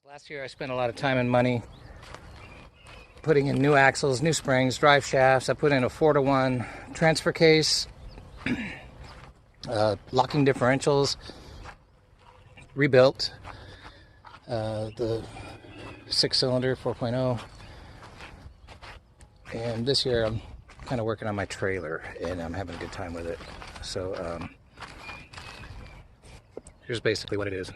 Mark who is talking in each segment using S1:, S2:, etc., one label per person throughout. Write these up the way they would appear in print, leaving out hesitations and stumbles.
S1: Last year I spent a lot of time and money putting in new axles, new springs, drive shafts. I put in a 4-to-1 transfer case, locking differentials, rebuilt the 6-cylinder 4.0. And this year I'm kind of working on my trailer and I'm having a good time with it. So here's basically what it is.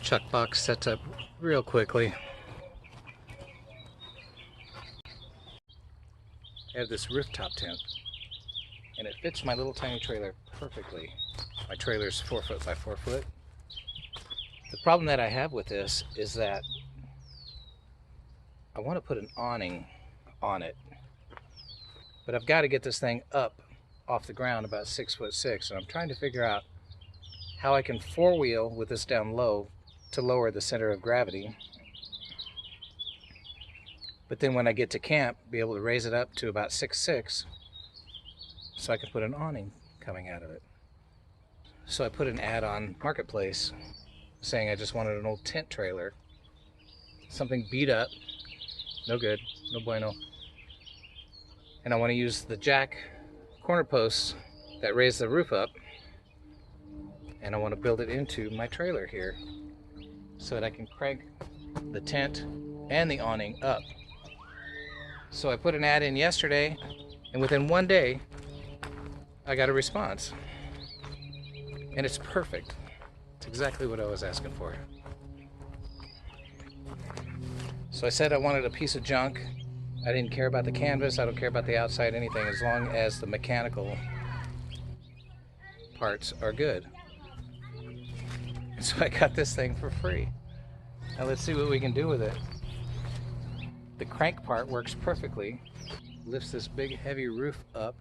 S1: Chuck box sets up real quickly. I have this rooftop tent and it fits my little tiny trailer perfectly. My trailer's 4 foot by 4 foot. The problem that I have with this is that I want to put an awning on it, but I've got to get this thing up off the ground about 6'6", and I'm trying to figure out how I can four-wheel with this down low to lower the center of gravity, but then when I get to camp be able to raise it up to about 6'6", so I can put an awning coming out of it. So I put an ad on Marketplace saying I just wanted an old tent trailer, something beat up, no good, no bueno, and I want to use the jack corner posts that raise the roof up, and I want to build it into my trailer here so that I can crank the tent and the awning up. So I put an ad in yesterday, and within one day I got a response, and it's perfect. It's exactly what I was asking for. So I said I wanted a piece of junk. I didn't care about the canvas, I don't care about the outside, anything, as long as the mechanical parts are good. So I got this thing for free. Now let's see what we can do with it. The crank part works perfectly. Lifts this big heavy roof up,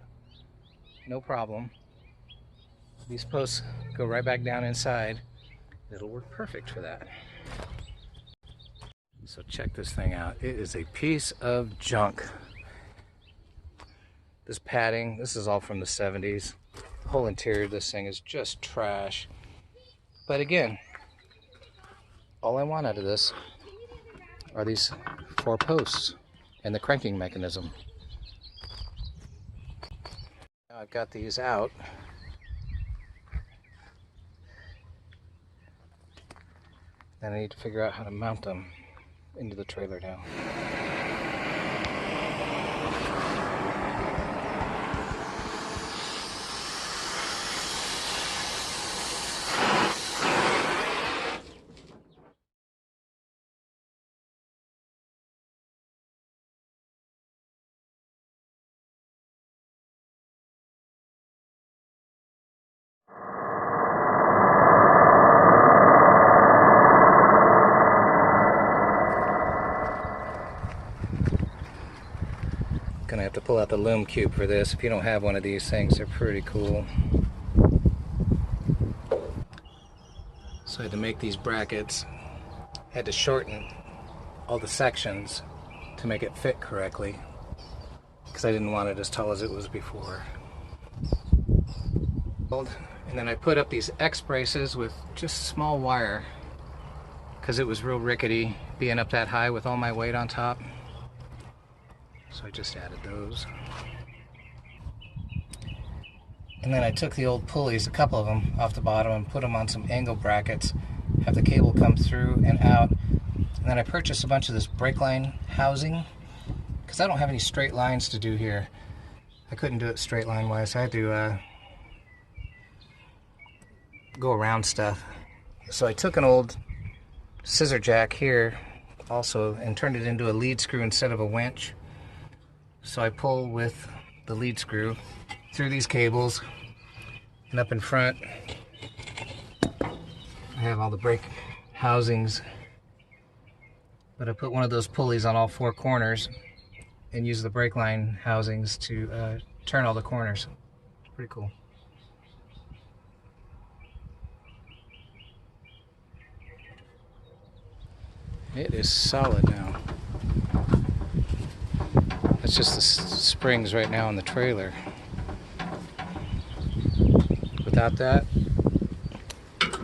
S1: no problem. These posts go right back down inside. It'll work perfect for that. So check this thing out. It is a piece of junk. This padding, this is all from the 70s. The whole interior of this thing is just trash. But again, all I want out of this are these 4 posts and the cranking mechanism. Now I've got these out. Then I need to figure out how to mount them into the trailer now. pull out the loom cube for this. If you don't have one of these things, they're pretty cool. So I had to make these brackets. Had to shorten all the sections to make it fit correctly, because I didn't want it as tall as it was before. And then I put up these X braces with just small wire, because it was real rickety being up that high with all my weight on top. So I just added those. And then I took the old pulleys, a couple of them, off the bottom and put them on some angle brackets, have the cable come through and out. And then I purchased a bunch of this brake line housing, because I don't have any straight lines to do here. I couldn't do it straight line wise. I had to go around stuff. So I took an old scissor jack here also and turned it into a lead screw instead of a winch. So I pull with the lead screw through these cables, and up in front I have all the brake housings, but I put one of those pulleys on all four corners and use the brake line housings to turn all the corners. Pretty cool. It is solid now. It's just the springs right now in the trailer. Without that,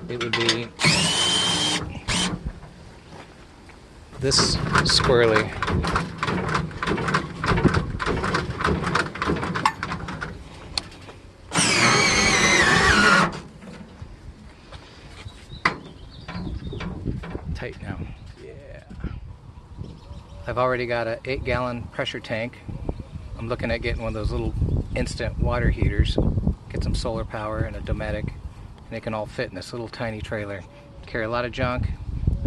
S1: it would be this squirrely. Tight now. Yeah. I've already got an 8-gallon pressure tank. I'm looking at getting one of those little instant water heaters. Get some solar power and a Dometic, and it can all fit in this little tiny trailer. Carry a lot of junk.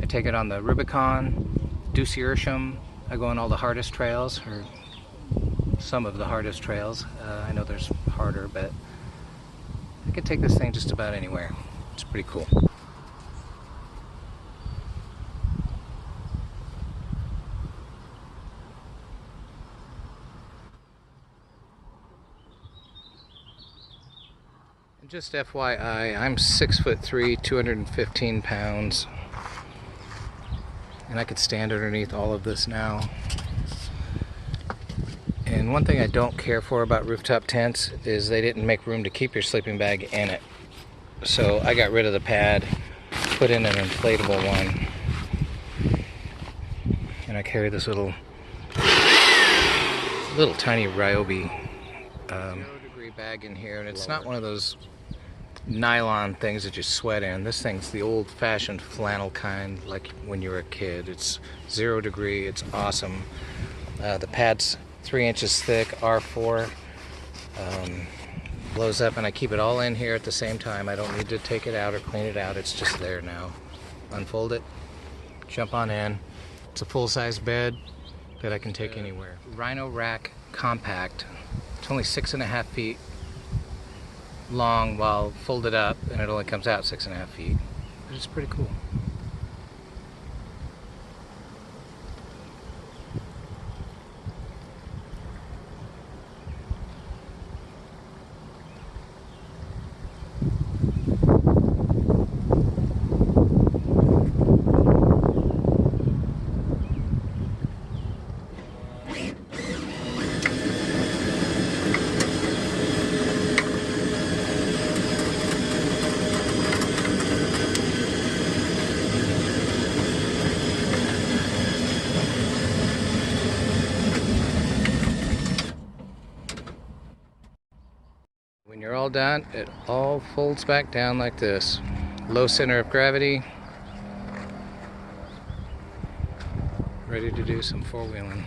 S1: I take it on the Rubicon, Ducey Ursham. I go on all the hardest trails, or some of the hardest trails. I know there's harder, but I could take this thing just about anywhere. It's pretty cool. Just FYI, I'm 6'3", 215 pounds, and I could stand underneath all of this now. And one thing I don't care for about rooftop tents is they didn't make room to keep your sleeping bag in it. So I got rid of the pad, put in an inflatable one, and I carry this little tiny Ryobi degree bag in here, and it's not one of those nylon things that you sweat in. This thing's the old-fashioned flannel kind, like when you were a kid. It's 0 degree. It's awesome. The pad's 3 inches thick, R4. Blows up, and I keep it all in here at the same time. I don't need to take it out or clean it out. It's just there now. Unfold it, jump on in. It's a full-size bed that I can take anywhere. Rhino Rack Compact. It's only 6.5 feet long while folded up, and it only comes out 6.5 feet. It's pretty cool. When you're all done, it all folds back down like this. Low center of gravity. Ready to do some four-wheeling.